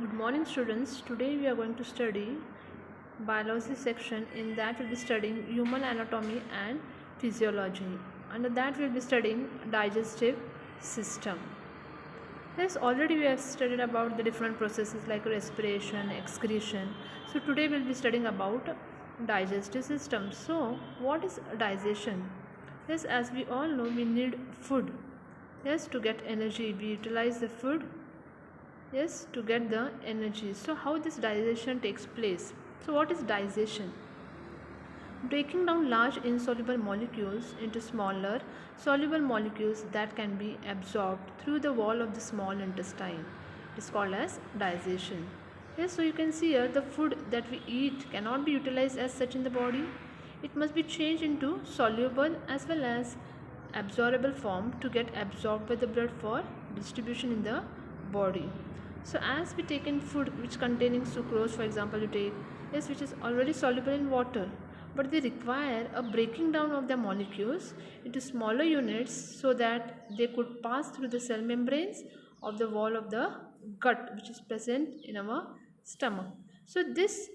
Good morning students. Today we are going to study biology section. In that we'll be studying human anatomy and physiology. Under that we'll be studying digestive system. Yes, already we have studied about the different processes like respiration, excretion. So today we'll be studying about digestive system. So what is digestion? Yes, as we all know, we need food. Yes, to get energy. We utilize the food, yes, to get the energy. So how this digestion takes place? So what is digestion? Breaking down large insoluble molecules into smaller soluble molecules that can be absorbed through the wall of the small intestine. It is called as digestion. Yes, so you can see here the food that we eat cannot be utilized as such in the body. It must be changed into soluble as well as absorbable form to get absorbed by the blood for distribution in the body. So as we take in food which containing sucrose, for example, you take, yes, which is already soluble in water, but they require a breaking down of the molecules into smaller units so that they could pass through the cell membranes of the wall of the gut which is present in our stomach. So this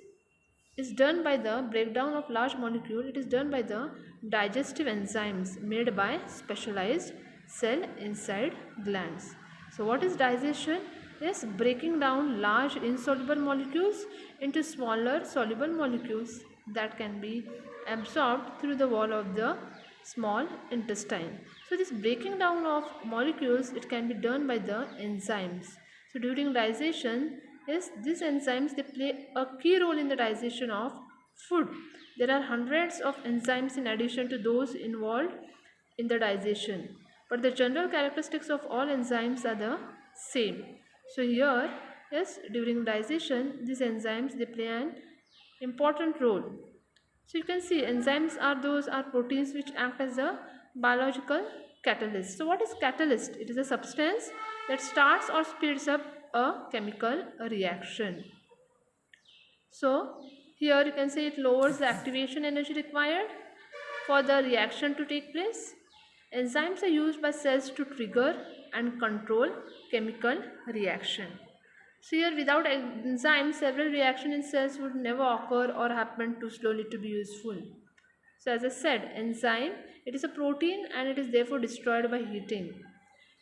is done by the breakdown of large molecule. It is done by the digestive enzymes made by specialized cell inside glands. So what is digestion? Yes, breaking down large insoluble molecules into smaller soluble molecules that can be absorbed through the wall of the small intestine. So this breaking down of molecules, it can be done by the enzymes. So during digestion, yes, these enzymes, they play a key role in the digestion of food. There are hundreds of enzymes in addition to those involved in the digestion, but the general characteristics of all enzymes are the same. So here, yes, during digestion, these enzymes, they play an important role. So you can see enzymes are proteins which act as a biological catalyst. So what is catalyst? It is a substance that starts or speeds up a chemical reaction. So here you can say it lowers the activation energy required for the reaction to take place. Enzymes are used by cells to trigger and control chemical reaction. So here without enzymes, several reactions in cells would never occur or happen too slowly to be useful. So as I said, enzyme, it is a protein and it is therefore destroyed by heating.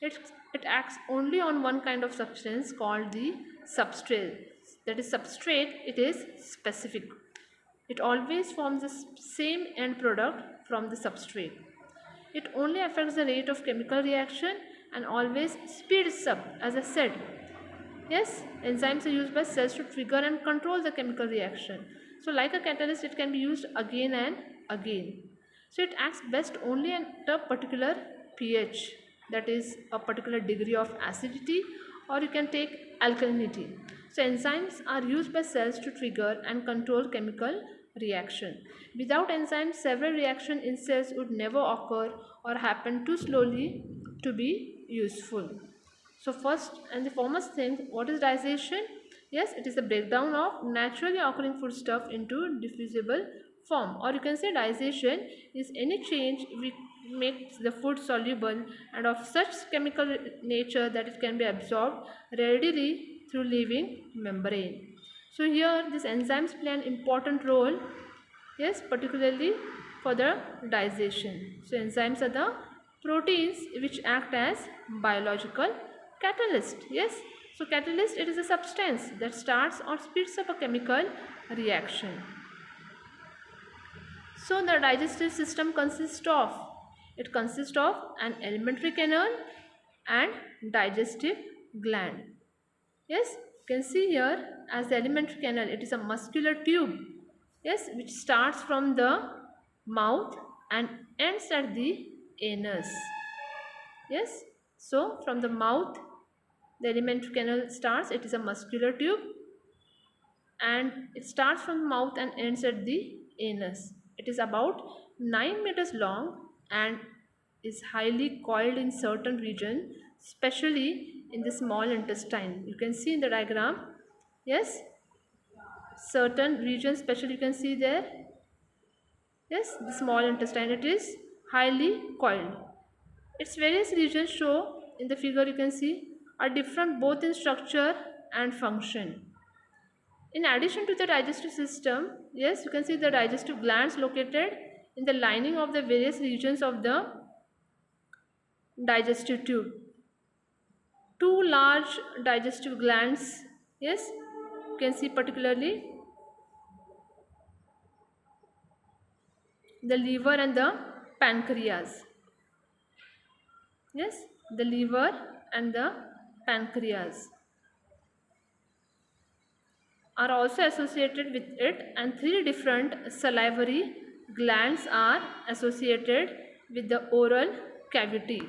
It, it acts only on one kind of substance called the substrate. That is substrate, it is specific. It always forms the same end product from the substrate. It only affects the rate of chemical reaction and always speeds up, as I said. Yes, enzymes are used by cells to trigger and control the chemical reaction. So like a catalyst, it can be used again and again. So it acts best only at a particular pH, that is a particular degree of acidity, or you can take alkalinity. So enzymes are used by cells to trigger and control chemical reaction. Without enzymes, several reactions in cells would never occur or happen too slowly to be useful. So first and the foremost thing, what is digestion? Yes, it is the breakdown of naturally occurring foodstuff into diffusible form, or you can say digestion is any change which makes the food soluble and of such chemical nature that it can be absorbed readily through living membrane. So here these enzymes play an important role, yes, particularly for the digestion. So enzymes are the proteins which act as biological catalyst. Yes, so catalyst, it is a substance that starts or speeds up a chemical reaction. So the digestive system consists of an alimentary canal and digestive gland. Yes, you can see here as the alimentary canal, it is a muscular tube, yes, which starts from the mouth and ends at the anus. Yes, so from the mouth the alimentary canal starts, it is a muscular tube and it starts from the mouth and ends at the anus. It is about 9 meters long and is highly coiled in certain region, especially in the small intestine. You can see in the diagram, yes, certain regions, especially you can see there, yes, the small intestine, it is highly coiled. Its various regions show in the figure, you can see, are different both in structure and function. In addition to the digestive system, yes, you can see the digestive glands located in the lining of the various regions of the digestive tube. Two large digestive glands, yes, you can see particularly the liver and the pancreas. Yes, the liver and the pancreas are also associated with it, and three different salivary glands are associated with the oral cavity.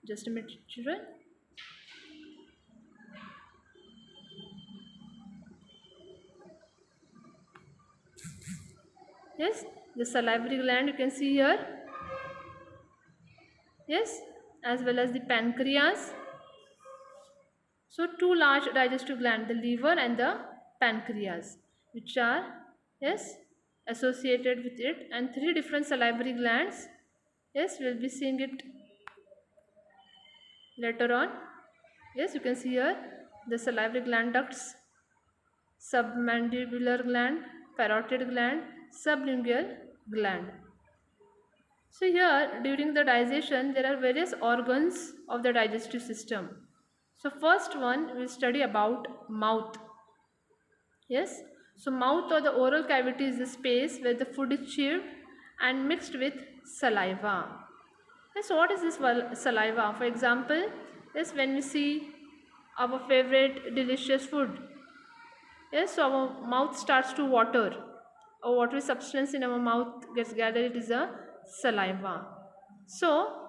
Just a minute, children. Yes, the salivary gland you can see here. Yes, as well as the pancreas. So two large digestive glands, the liver and the pancreas, which are, yes, associated with it, and three different salivary glands. Yes, we will be seeing it later on. Yes, you can see here the salivary gland ducts, submandibular gland, parotid gland, sublingual gland. So here during the digestion there are various organs of the digestive system. So first one we will study about mouth. Yes, so mouth or the oral cavity is the space where the food is chewed and mixed with saliva. Yes, so what is this saliva? For example, yes, when we see our favorite delicious food, yes, so our mouth starts to water. A watery substance in our mouth gets gathered, it is a saliva. So,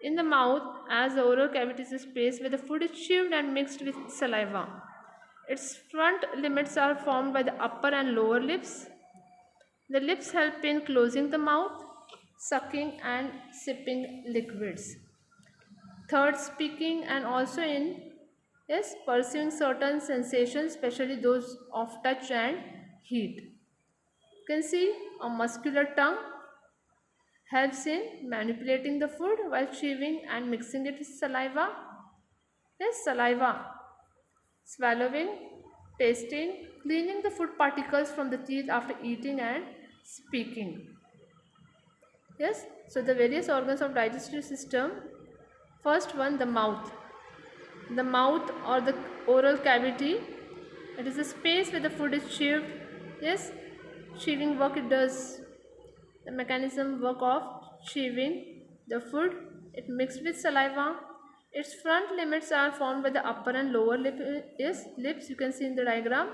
in the mouth, as the oral cavity is a space where the food is chewed and mixed with saliva. Its front limits are formed by the upper and lower lips. The lips help in closing the mouth, sucking and sipping liquids. Third, speaking and also in, yes, perceiving certain sensations, especially those of touch and heat. You can see a muscular tongue helps in manipulating the food while chewing and mixing it with saliva. Yes, saliva. Swallowing, tasting, cleaning the food particles from the teeth after eating and speaking. Yes, so the various organs of digestive system. First one, the mouth. The mouth or the oral cavity, it is a space where the food is chewed. Yes, chewing work it does. The mechanism work of chewing the food, it mixed with saliva. Its front limits are formed by the upper and lower lips, you can see in the diagram.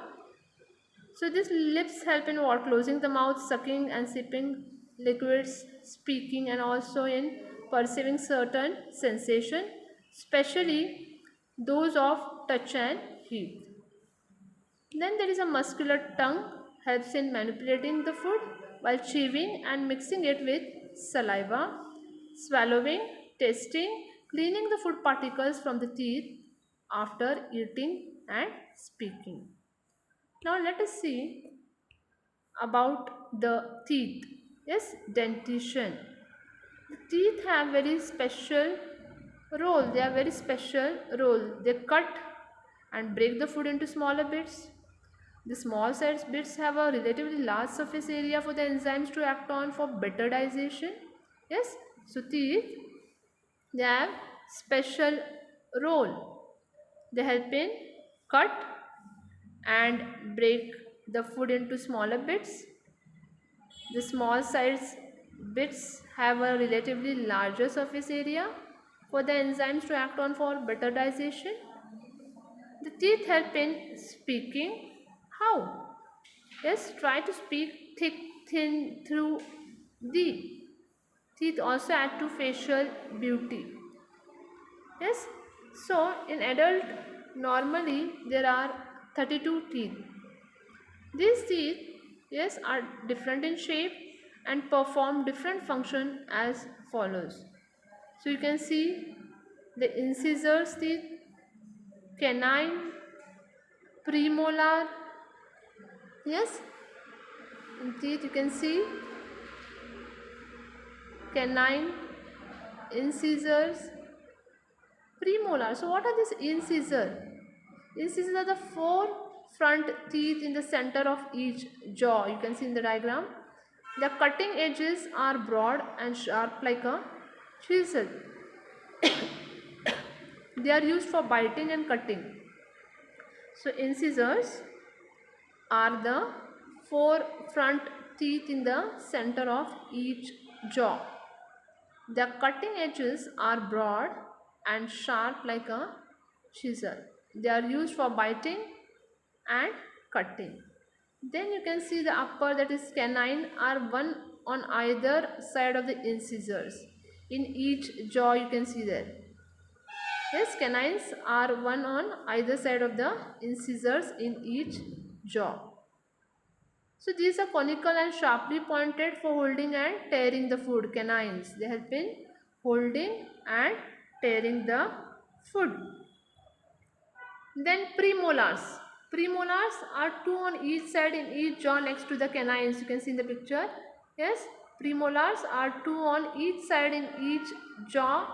So these lips help in what? Closing the mouth, sucking and sipping liquids, speaking, and also in perceiving certain sensation, especially those of touch and heat. Then there is a muscular tongue, helps in manipulating the food while chewing and mixing it with saliva, swallowing, tasting, cleaning the food particles from the teeth after eating and speaking. Now let us see about the teeth. Yes, dentition. The teeth have very special role. They are very special role. They cut and break the food into smaller bits. The small sized bits have a relatively large surface area for the enzymes to act on for better digestion. Yes, so teeth, they have special role. They help in cut and break the food into smaller bits. The small sized bits have a relatively larger surface area for the enzymes to act on for better digestion. The teeth help in speaking. How? Yes, try to speak thick, thin through the teeth also add to facial beauty. Yes, so in adult normally there are 32 teeth. These teeth, yes, are different in shape and perform different function as follows. So you can see the incisors teeth, canine, premolar. Yes, in teeth you can see canine, incisors, Premolar. So what are these incisor? Incisors are the four front teeth in the center of each jaw. You can see in the diagram. The cutting edges are broad and sharp like a chisel. They are used for biting and cutting. So incisors are the four front teeth in the center of each jaw. The cutting edges are broad and sharp like a chisel. They are used for biting and cutting. Then you can see the upper, that is canine, are one on either side of the incisors. In each jaw you can see there. Yes, canines are one on either side of the incisors in each jaw. So these are conical and sharply pointed for holding and tearing the food. Canines, they help in holding and tearing the food. Then premolars. Premolars are two on each side in each jaw next to the canines. You can see in the picture. Yes, premolars are two on each side in each jaw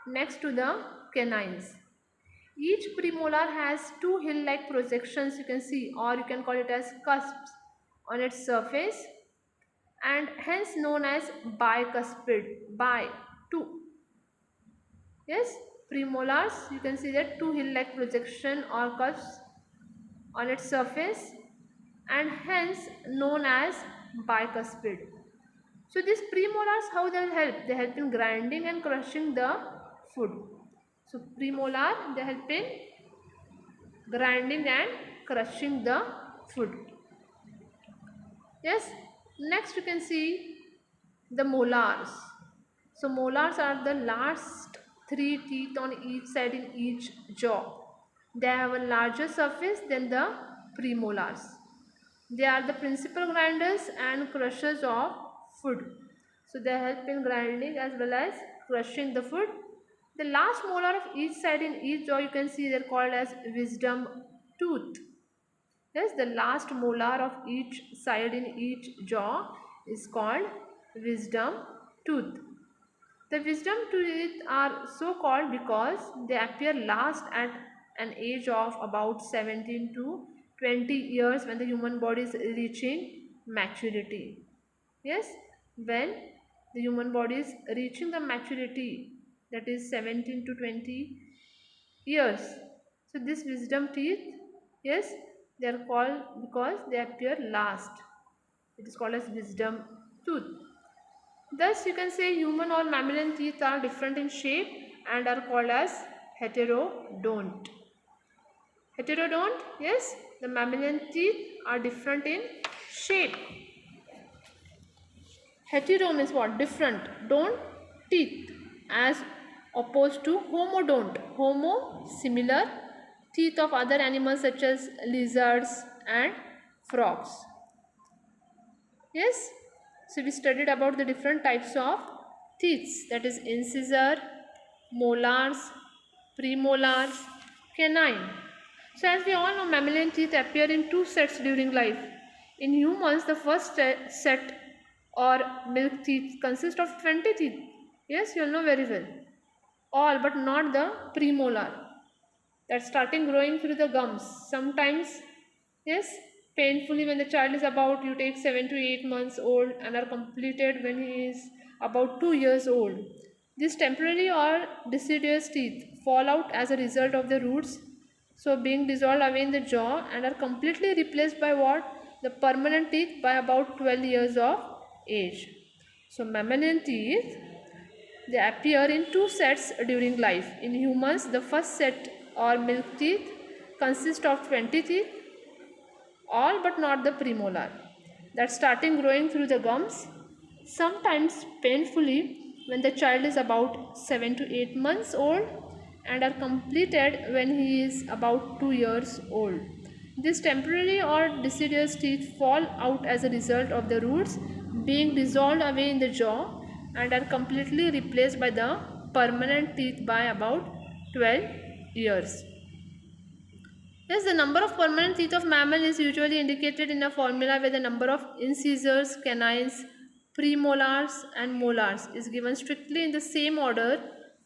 next to the canines. Each premolar has two hill-like projections, you can see, or you can call it as cusps on its surface, and hence known as bicuspid. Bi, two. Yes, premolars, you can see that two hill-like projection or cusps on its surface and hence known as bicuspid. So these premolars, how they will help? They help in grinding and crushing the food. So premolar, they help in grinding and crushing the food. Yes, next you can see the molars. So molars are the last three teeth on each side in each jaw. They have a larger surface than the premolars. They are the principal grinders and crushers of food. So they help in grinding as well as crushing the food. The last molar of each side in each jaw, you can see they are called as wisdom tooth. Yes, the last molar of each side in each jaw is called wisdom tooth. The wisdom teeth are so called because they appear last at an age of about 17 to 20 years when the human body is reaching maturity. Yes, when the human body is reaching the maturity, that is 17 to 20 years. So this wisdom teeth, yes, they are called because they appear last. It is called as wisdom tooth. Thus you can say human or mammalian teeth are different in shape and are called as heterodont. Heterodont, yes, the mammalian teeth are different in shape. Hetero means what? Different. Don't, teeth, as opposed to homodont. Homo, similar. Teeth of other animals such as lizards and frogs. Yes, so we studied about the different types of teeth, that is incisor, molars, premolars, canine. So as we all know, mammalian teeth appear in two sets during life. In humans, the first set or milk teeth consist of 20 teeth. Yes, you all know very well. All but not the premolar, that starting growing through the gums. Sometimes, yes, painfully when the child is about, you take 7 to 8 months old and are completed when he is about 2 years old. These temporary or deciduous teeth fall out as a result of the roots, so being dissolved away in the jaw, and are completely replaced by what? The permanent teeth by about 12 years of age. So mammalian teeth, they appear in two sets during life. In humans, the first set or milk teeth consist of 20 teeth, all but not the premolar, that starting growing through the gums, sometimes painfully when the child is about 7 to 8 months old, and are completed when he is about 2 years old. These temporary or deciduous teeth fall out as a result of the roots being dissolved away in the jaw and are completely replaced by the permanent teeth by about 12 years. Yes, the number of permanent teeth of mammal is usually indicated in a formula where the number of incisors, canines, premolars and molars is given strictly in the same order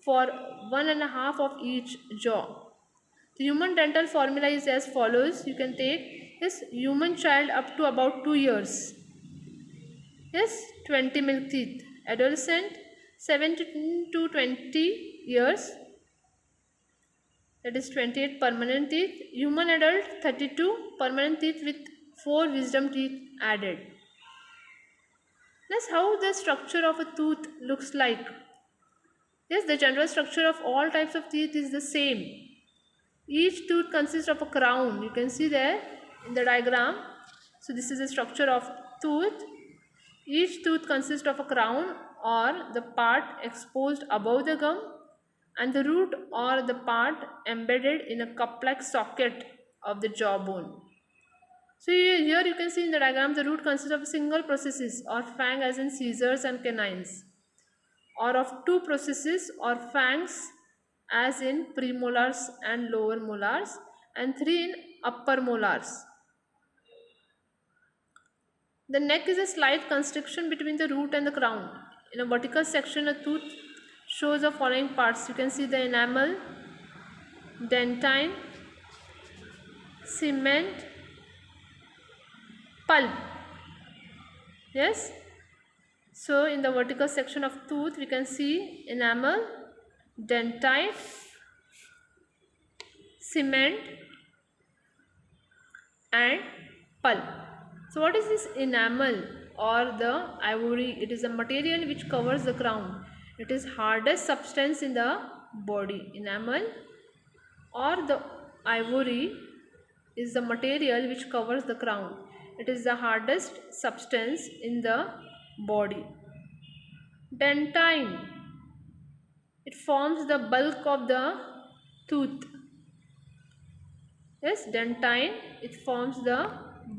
for 1.5 of each jaw. The human dental formula is as follows. You can take this human child up to about 2 years. Yes, 20 milk teeth. Adolescent 17 to 20 years, that is 28 permanent teeth. Human adult 32 permanent teeth with 4 wisdom teeth added. That's how the structure of a tooth looks like. Yes, the general structure of all types of teeth is the same. Each tooth consists of a crown. You can see there in the diagram. So this is the structure of tooth. Each tooth consists of a crown or the part exposed above the gum and the root or the part embedded in a cup-like socket of the jawbone. So here you can see in the diagram the root consists of a single processes or fang as in scissors and canines, or of 2 processes or fangs as in premolars and lower molars, and 3 in upper molars. The neck is a slight constriction between the root and the crown. In a vertical section, a tooth shows the following parts. You can see the enamel, dentine, cement, pulp. Yes. So in the vertical section of tooth, we can see enamel, dentine, cement, and pulp. So what is this enamel or the ivory? It is a material which covers the crown. It is hardest substance in the body. Enamel or the ivory is the material which covers the crown. It is the hardest substance in the body. Dentine, it forms the bulk of the tooth. Yes, dentine, it forms the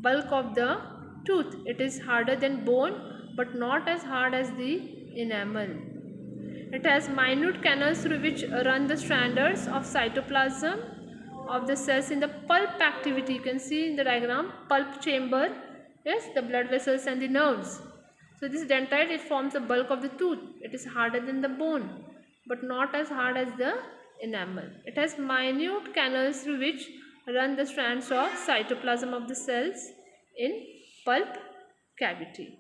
bulk of the tooth. It is harder than bone but not as hard as the enamel. It has minute canals through which run the strands of cytoplasm of the cells in the pulp activity. You can see in the diagram pulp chamber, yes, the blood vessels and the nerves. So this dentine, it forms the bulk of the tooth. It is harder than the bone but not as hard as the enamel. It has minute canals through which run the strands of cytoplasm of the cells in pulp cavity.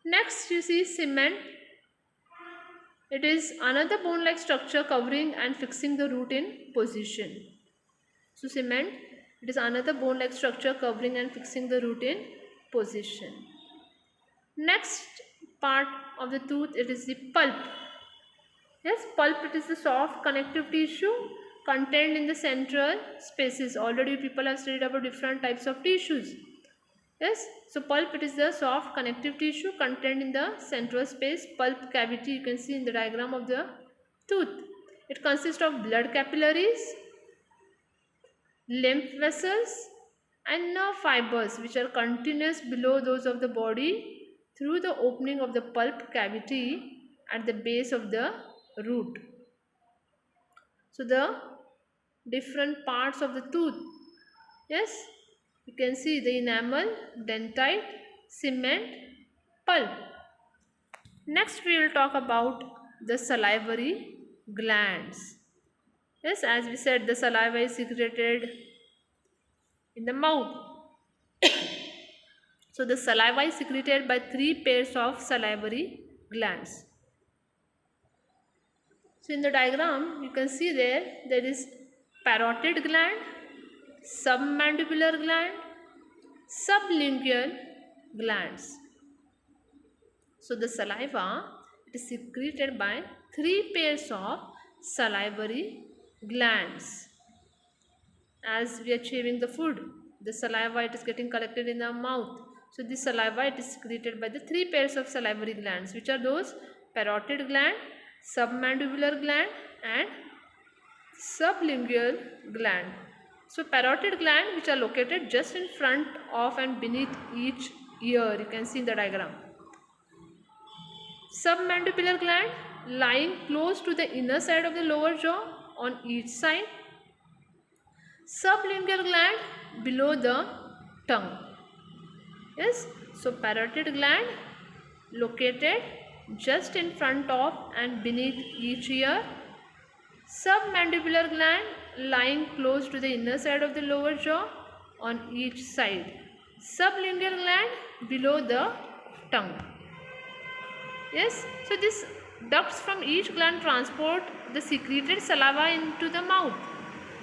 Next you see cement. It is another bone-like structure covering and fixing the root in position. So cement, it is another bone-like structure covering and fixing the root in position. Next part of the tooth, it is the pulp. Yes, pulp, it is the soft connective tissue contained in the central spaces. Already people have studied about different types of tissues. Yes, so pulp, it is the soft connective tissue contained in the central space, pulp cavity. You can see in the diagram of the tooth. It consists of blood capillaries, lymph vessels, and nerve fibers which are continuous below those of the body through the opening of the pulp cavity at the base of the root. So the different parts of the tooth, yes, you can see the enamel, dentite, cement, pulp. Next we will talk about the salivary glands. Yes, as we said, the saliva is secreted in the mouth. So the saliva is secreted by 3 pairs of salivary glands. So in the diagram you can see there is parotid gland, submandibular gland, sublingual glands. So the saliva, it is secreted by 3 pairs of salivary glands. As we are chewing the food, the saliva, it is getting collected in the mouth. So this saliva, it is secreted by the 3 pairs of salivary glands, which are those parotid gland, submandibular gland, and sublingual gland. So parotid gland, which are located just in front of and beneath each ear, you can see in the diagram. Submandibular gland lying close to the inner side of the lower jaw on each side. Sublingual gland below the tongue. Yes, so parotid gland located just in front of and beneath each ear. Submandibular gland lying close to the inner side of the lower jaw on each side. Sublingual gland below the tongue. Yes, so these ducts from each gland transport the secreted saliva into the mouth.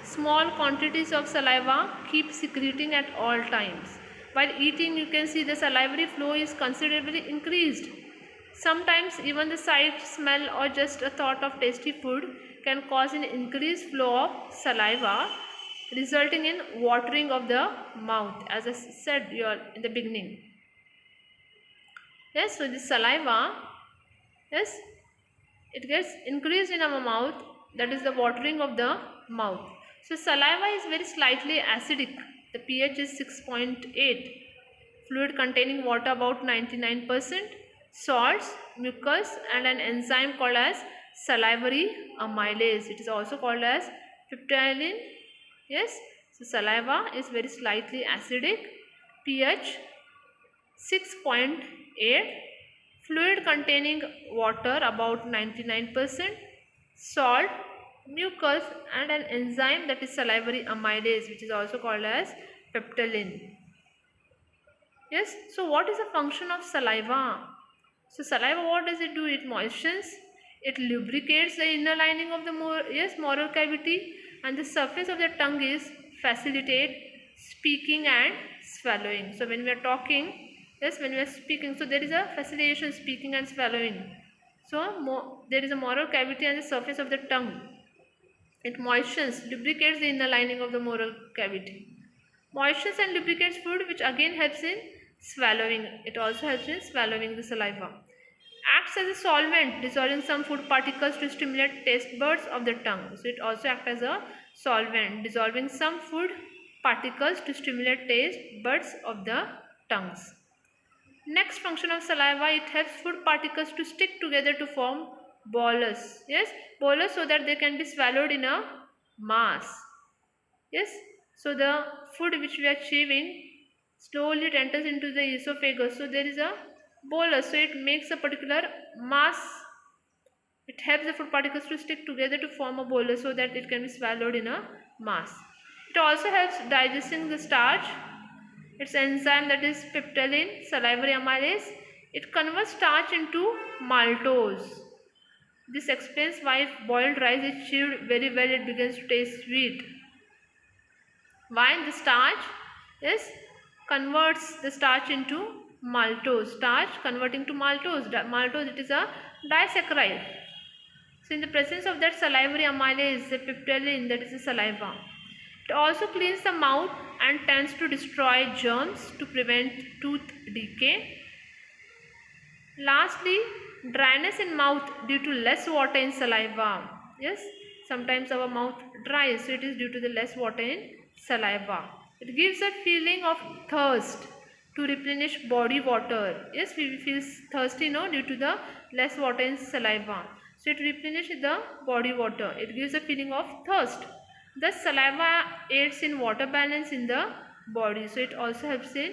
Small quantities of saliva keep secreting at all times. While eating, you can see the salivary flow is considerably increased. Sometimes even the sight, smell or just a thought of tasty food can cause an increased flow of saliva, resulting in watering of the mouth, as I said in the beginning. Yes, so this saliva, yes, it gets increased in our mouth, that is the watering of the mouth. So saliva is very slightly acidic. The pH is 6.8. Fluid containing water about 99%. Salts, mucus and an enzyme called as salivary amylase. It is also called as peptidin. Yes, so saliva is very slightly acidic. pH 6.8. Fluid containing water about 99%. Salt, mucus and an enzyme, that is salivary amylase, which is also called as peptidin. Yes, so what is the function of saliva? So saliva, what does it do? It moistens, it lubricates the inner lining of the moral cavity, and the surface of the tongue is facilitate speaking and swallowing. So when we are talking, yes, when we are speaking, so there is a facilitation speaking and swallowing. So there is a moral cavity and the surface of the tongue. It moistens, lubricates the inner lining of the moral cavity. Moistens and lubricates food, which again helps in swallowing. It also helps in swallowing the saliva. Acts as a solvent, dissolving some food particles to stimulate taste buds of the tongue. So it also acts as a solvent, dissolving some food particles to stimulate taste buds of the tongues. Next function of saliva, it helps food particles to stick together to form bolus. Yes, bolus, so that they can be swallowed in a mass. Yes, so the food which we are chewing, slowly it enters into the esophagus. So there is a bolus, so it makes a particular mass. It helps the food particles to stick together to form a bolus so that it can be swallowed in a mass. It also helps digesting the starch. Its enzyme, that is peptidin, salivary amylase, it converts starch into maltose. This explains why if boiled rice is chewed very well, it begins to taste sweet. Why? The starch converts the starch into maltose. Starch converting to maltose. Maltose, it is a disaccharide. So in the presence of that salivary amylase, the peptidin, that is the saliva. It also cleans the mouth and tends to destroy germs to prevent tooth decay. Lastly, dryness in mouth due to less water in saliva. Yes, sometimes our mouth dries, so it is due to the less water in saliva. It gives a feeling of thirst to replenish body water. Yes, we feel thirsty now due to the less water in saliva. So it replenishes the body water. It gives a feeling of thirst. Thus saliva aids in water balance in the body. So it also helps in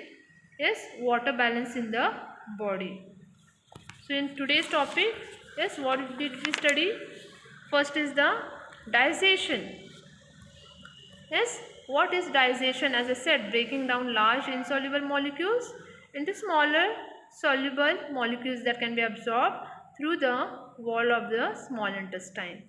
water balance in the body. So in today's topic, what did we study? First is the digestion. Yes, what is digestion? As I said, breaking down large insoluble molecules into smaller soluble molecules that can be absorbed through the wall of the small intestine.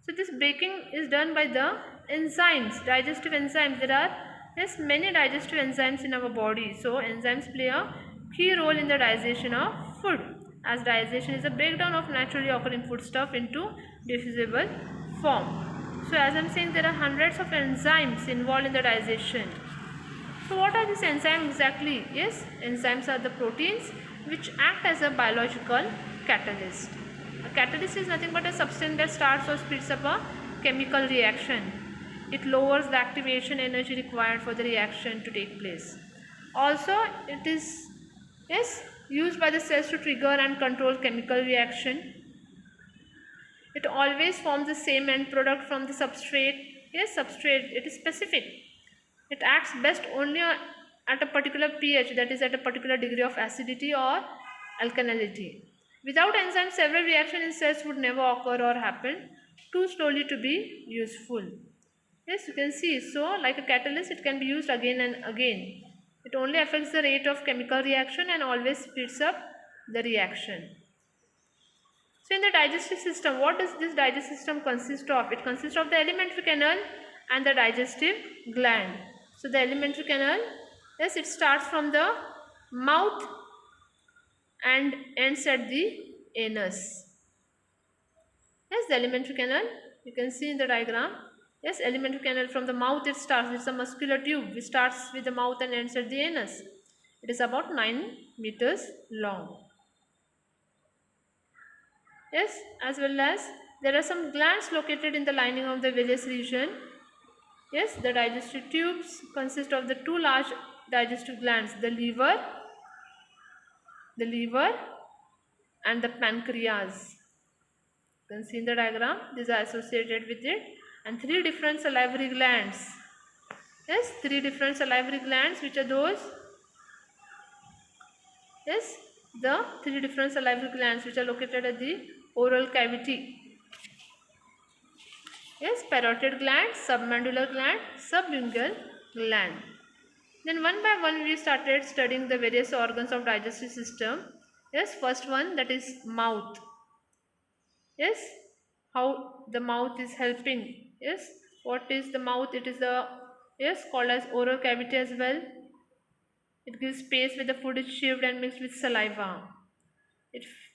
So this breaking is done by the enzymes, digestive enzymes. There are many digestive enzymes in our body. So enzymes play a key role in the digestion of food, as digestion is a breakdown of naturally occurring foodstuff into digestible form. So as I am saying, there are hundreds of enzymes involved in the digestion. So what are these enzymes exactly? Yes, enzymes are the proteins which act as a biological catalyst. A catalyst is nothing but a substance that starts or speeds up a chemical reaction. It lowers the activation energy required for the reaction to take place. Also, it is used by the cells to trigger and control chemical reaction. It always forms the same end product from the substrate. Yes, substrate, it is specific. It acts best only at a particular pH, that is at a particular degree of acidity or alkalinity. Without enzymes, several reactions in cells would never occur or happen. too slowly to be useful. Yes, you can see. So, like a catalyst, it can be used again and again. It only affects the rate of chemical reaction and always speeds up the reaction. So, in the digestive system, what does this digestive system consist of? It consists of the alimentary canal and the digestive gland. So, the alimentary canal, yes, it starts from the mouth and ends at the anus. Yes, the alimentary canal, you can see in the diagram. Yes, alimentary canal from the mouth it starts. It's a muscular tube which starts with the mouth and ends at the anus. It is about 9 meters long. Yes, as well as there are some glands located in the lining of the various region. Yes, the digestive tubes consist of the two large digestive glands, the liver and the pancreas. You can see in the diagram, these are associated with it, and three different salivary glands. Yes, three different salivary glands, which are those? Yes, the three different salivary glands which are located at the oral cavity. Yes, parotid gland, submandibular gland, sublingual gland. Then one by one we started studying the various organs of digestive system. Yes, first one, that is mouth. Yes, how the mouth is helping. Yes, what is the mouth? It is the, yes, called as oral cavity as well. It gives space where the food is chewed and mixed with saliva.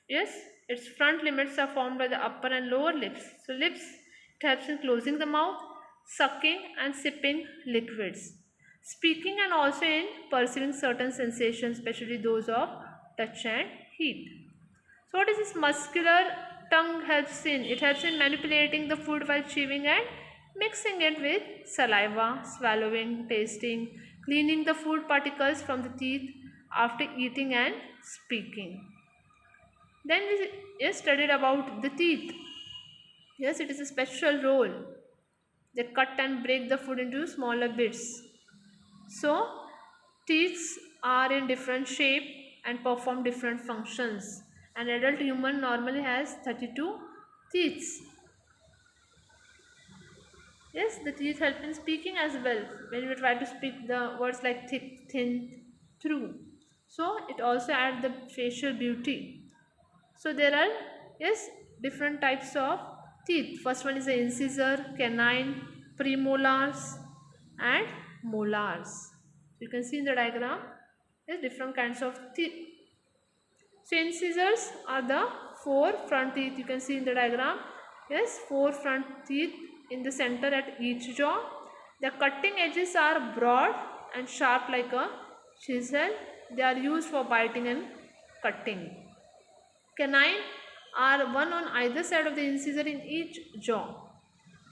Yes, its front limits are formed by the upper and lower lips. So lips, it helps in closing the mouth, sucking and sipping liquids, speaking, and also in perceiving certain sensations, especially those of touch and heat. So what is this muscular tongue helps in? It helps in manipulating the food while chewing and mixing it with saliva, swallowing, tasting, cleaning the food particles from the teeth after eating and speaking. Then we studied about the teeth. Yes, it is a special role. They cut and break the food into smaller bits. So, teeth are in different shape and perform different functions. An adult human normally has 32 teeth. Yes, the teeth help in speaking as well. When we try to speak the words like thick, thin, through. So, it also adds the facial beauty. So there are, yes, different types of teeth. First one is the incisor, canine, premolars and molars. You can see in the diagram, yes, different kinds of teeth. So incisors are the four front teeth. You can see in the diagram, yes, four front teeth in the center at each jaw. The cutting edges are broad and sharp like a chisel. They are used for biting and cutting. Canine are one on either side of the incisor in each jaw.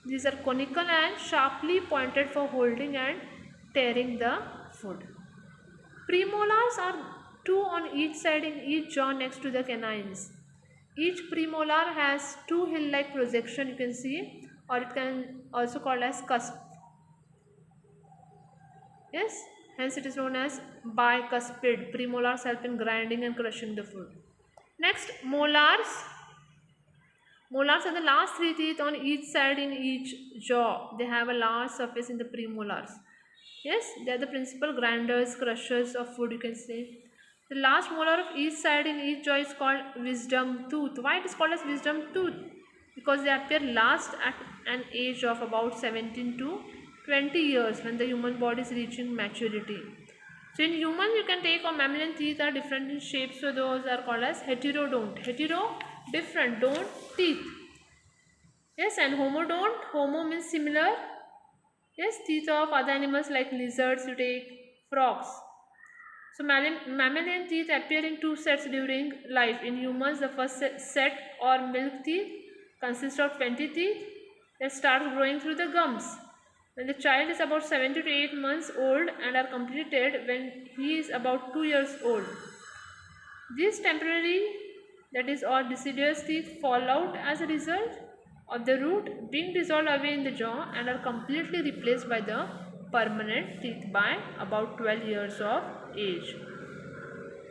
These are conical and sharply pointed for holding and tearing the food. Premolars are two on each side in each jaw next to the canines. Each premolar has two hill-like projection, you can see, or it can also called as cusp. Yes, hence it is known as bicuspid. Premolars help in grinding and crushing the food. Next, molars. Molars are the last three teeth on each side in each jaw. They have a large surface in the premolars. Yes, they are the principal grinders, crushers of food, you can say. The last molar of each side in each jaw is called wisdom tooth. Why it is called as wisdom tooth? Because they appear last at an age of about 17 to 20 years when the human body is reaching maturity. So in humans you can take, or mammalian teeth are different in shape, so those are called as heterodont. Hetero, different, don't, teeth. Yes, and homodont, homo means similar. Yes, teeth of other animals like lizards, you take, frogs. So mammalian teeth appear in two sets during life. In humans, the first set or milk teeth consists of 20 teeth that start growing through the gums when the child is about 7 to 8 months old and are completed when he is about 2 years old. These temporary, that is or deciduous teeth fall out as a result of the root being dissolved away in the jaw and are completely replaced by the permanent teeth by about 12 years of age.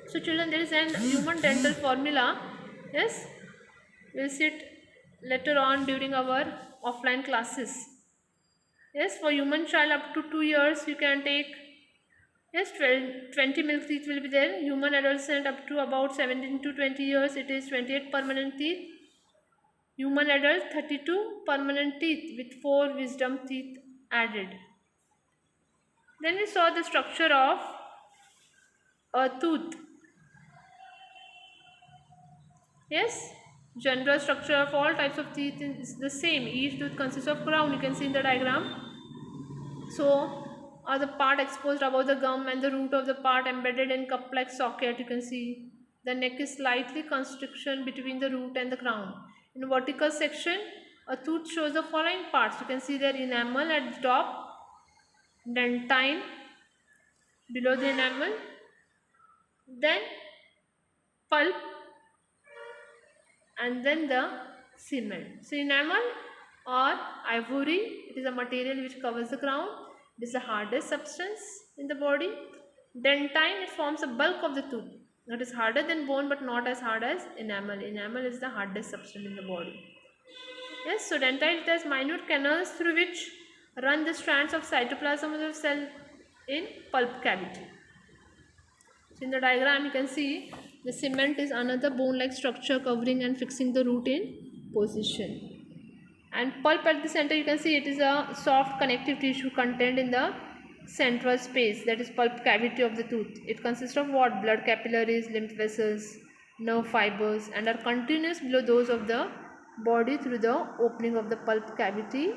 So children, there is an human dental formula. Yes, we'll see it later on during our offline classes. Yes, for human child up to 2 years you can take, yes, 20 milk teeth will be there. Human adolescent up to about 17 to 20 years, it is 28 permanent teeth. Human adult 32 permanent teeth with 4 wisdom teeth added. Then we saw the structure of a tooth. Yes, general structure of all types of teeth is the same. Each tooth consists of crown, you can see in the diagram. So, are the part exposed above the gum and the root of the part embedded in cup-like socket, you can see. The neck is slightly constriction between the root and the crown. In vertical section, a tooth shows the following parts. You can see their enamel at the top, dentine below the enamel, then pulp, and then the cement. So enamel or ivory, it is a material which covers the crown. It is the hardest substance in the body. Dentine, it forms the bulk of the tooth. It is harder than bone but not as hard as enamel. Enamel is the hardest substance in the body. Yes, so dentine, it has minute canals through which run the strands of cytoplasm of the cell in pulp cavity. So in the diagram you can see the cement is another bone-like structure covering and fixing the root in position. And pulp at the center, you can see it is a soft connective tissue contained in the central space, that is pulp cavity of the tooth. It consists of what? Blood capillaries, lymph vessels, nerve fibers, and are continuous below those of the body through the opening of the pulp cavity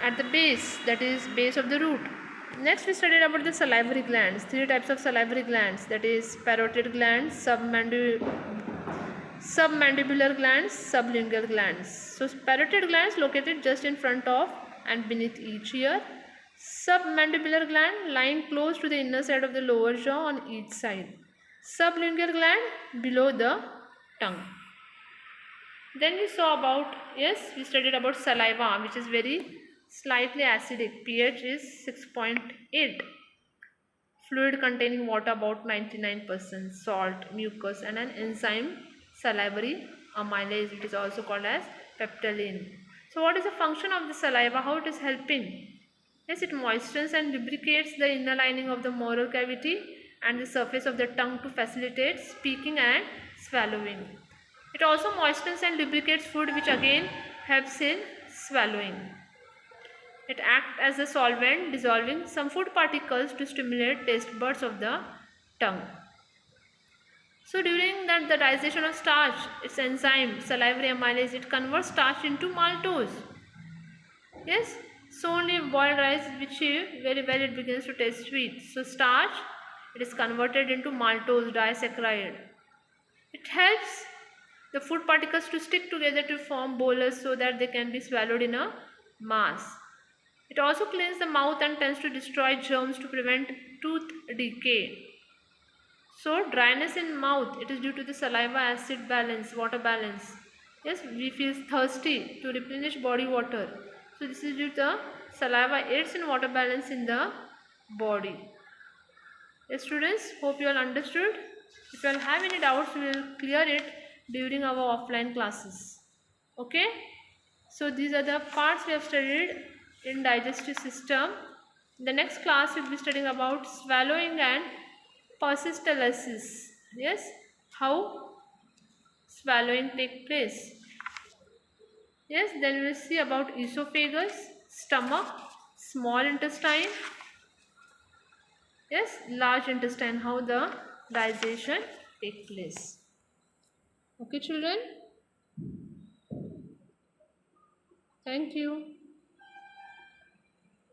at the base, that is base of the root. Next we studied about the salivary glands. 3 types of salivary glands, that is parotid glands, submandibular glands, sublingual glands. So parotid glands located just in front of and beneath each ear. Submandibular gland lying close to the inner side of the lower jaw on each side. Sublingual gland below the tongue. Then we saw about, yes, we studied about saliva, which is very slightly acidic. pH is 6.8. Fluid containing water about 99%, salt, mucus, and an enzyme, salivary amylase. It is also called as peptidin. So what is the function of the saliva? How it is helping? Yes, it moistens and lubricates the inner lining of the molar cavity and the surface of the tongue to facilitate speaking and swallowing. It also moistens and lubricates food, which again helps in swallowing. It acts as a solvent, dissolving some food particles to stimulate taste buds of the tongue. So during that the digestion of starch, its enzyme salivary amylase, it converts starch into maltose. Yes, so only boiled rice which very well it begins to taste sweet. So starch, it is converted into maltose disaccharide. It helps the food particles to stick together to form bolus so that they can be swallowed in a mass. It also cleans the mouth and tends to destroy germs to prevent tooth decay. So dryness in mouth, it is due to the saliva acid balance, water balance. Yes, we feel thirsty to replenish body water. So this is due to the saliva aids in water balance in the body. Yes students, hope you all understood. If you all have any doubts, we will clear it during our offline classes. Okay. So these are the parts we have studied in digestive system. In the next class we will be studying about swallowing and peristalsis. Yes, how swallowing take place. Yes, then we will see about esophagus, stomach, small intestine, yes, large intestine, how the digestion take place. Okay children, thank you.